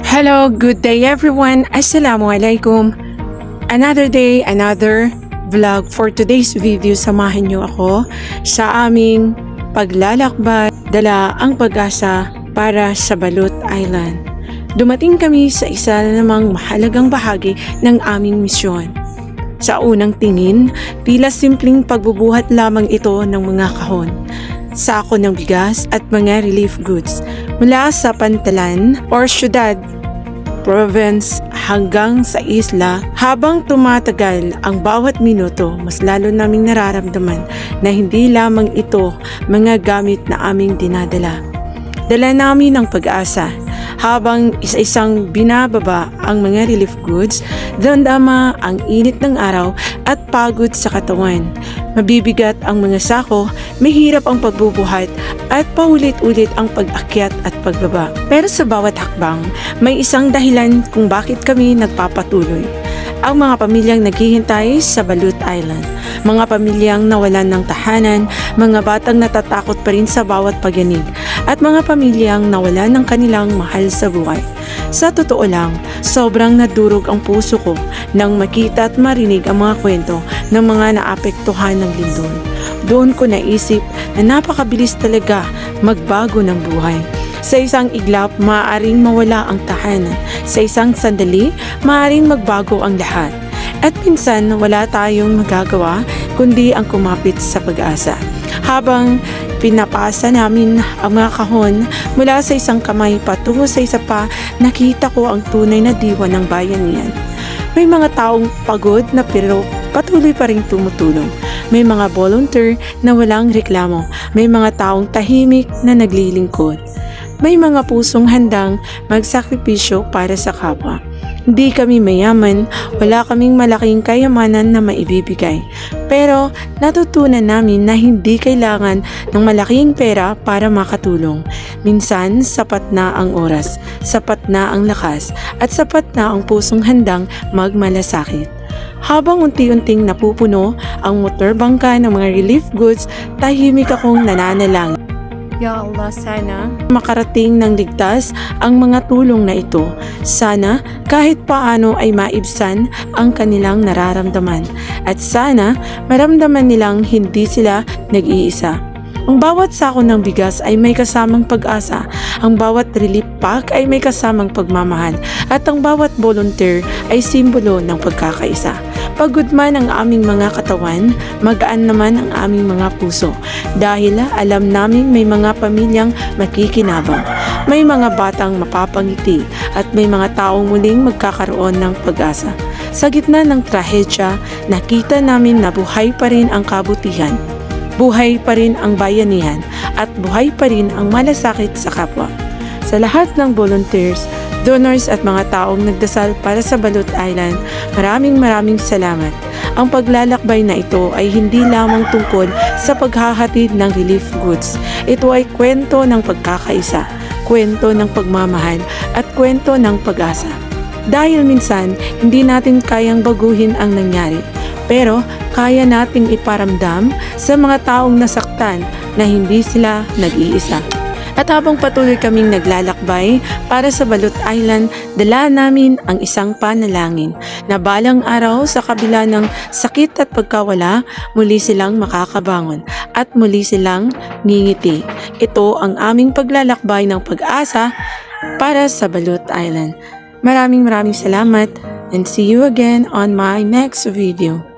Hello, good day everyone. Assalamualaikum. Another day, another vlog. For today's video, samahan niyo ako sa aming paglalakbay, dala ang pag-asa para sa Balut Island. Dumating kami sa isa na namang mahalagang bahagi ng aming misyon. Sa unang tingin, tila simpleng pagbubuhat lamang ito ng mga kahon, sako ng bigas at mga relief goods mula sa pantalan or syudad, province hanggang sa isla. Habang tumatagal ang bawat minuto, mas lalo naming nararamdaman na hindi lamang ito mga gamit na aming dinadala. Dala namin ang pag-asa. Habang isa-isang binababa ang mga relief goods, damdama ang init ng araw at pagod sa katawan. Mabibigat ang mga sako, mahirap ang pagbubuhat at paulit-ulit ang pag-akyat at pagbaba. Pero sa bawat hakbang, may isang dahilan kung bakit kami nagpapatuloy. Ang mga pamilyang naghihintay sa Balut Island, mga pamilyang nawalan ng tahanan, mga batang natatakot pa rin sa bawat pagyanig, at mga pamilyang nawalan ng kanilang mahal sa buhay. Sa totoo lang, sobrang nadurog ang puso ko nang makita at marinig ang mga kwento ng mga naapektuhan ng lindol. Doon ko naisip na napakabilis talaga magbago ng buhay. Sa isang iglap, maaaring mawala ang tahanan. Sa isang sandali, maaaring magbago ang lahat. At minsan, wala tayong magagawa kundi ang kumapit sa pag-asa. Habang pinapasa namin ang mga kahon mula sa isang kamay patungo sa isa pa, nakita ko ang tunay na diwa ng bayanihan. May mga taong pagod na pero patuloy pa rin tumutulong. May mga volunteer na walang reklamo. May mga taong tahimik na naglilingkod. May mga pusong handang magsakripisyo para sa kapwa. Hindi kami mayaman, wala kaming malaking kayamanan na maibibigay. Pero natutunan namin na hindi kailangan ng malaking pera para makatulong. Minsan, sapat na ang oras, sapat na ang lakas, at sapat na ang pusong handang magmalasakit. Habang unti-unting napupuno ang motor bangka ng mga relief goods, tahimik akong nananalangin. Ya Allah, sana makarating ng ligtas ang mga tulong na ito. Sana kahit paano ay maibsan ang kanilang nararamdaman. At sana maramdaman nilang hindi sila nag-iisa. Ang bawat sako ng bigas ay may kasamang pag-asa. Ang bawat relief pack ay may kasamang pagmamahal. At ang bawat volunteer ay simbolo ng pagkakaisa. Pagod man ang aming mga katawan, magaan naman ang aming mga puso. Dahil alam namin may mga pamilyang makikinabang, may mga batang mapapangiti, at may mga taong muling magkakaroon ng pag-asa. Sa gitna ng trahedya, nakita namin na buhay pa rin ang kabutihan, buhay pa rin ang bayanihan, at buhay pa rin ang malasakit sa kapwa. Sa lahat ng volunteers, donors at mga taong nagdasal para sa Balut Island, maraming salamat. Ang paglalakbay na ito ay hindi lamang tungkol sa paghahatid ng relief goods. Ito ay kwento ng pagkakaisa, kwento ng pagmamahal, at kwento ng pag-asa. Dahil minsan, hindi natin kayang baguhin ang nangyari, pero kaya nating iparamdam sa mga taong nasaktan na hindi sila nag-iisa. At habang patuloy kaming naglalakbay para sa Balut Island, dala namin ang isang panalangin na balang araw sa kabila ng sakit at pagkawala, muli silang makakabangon at muli silang ngingiti. Ito ang aming paglalakbay ng pag-asa para sa Balut Island. Maraming salamat and see you again on my next video.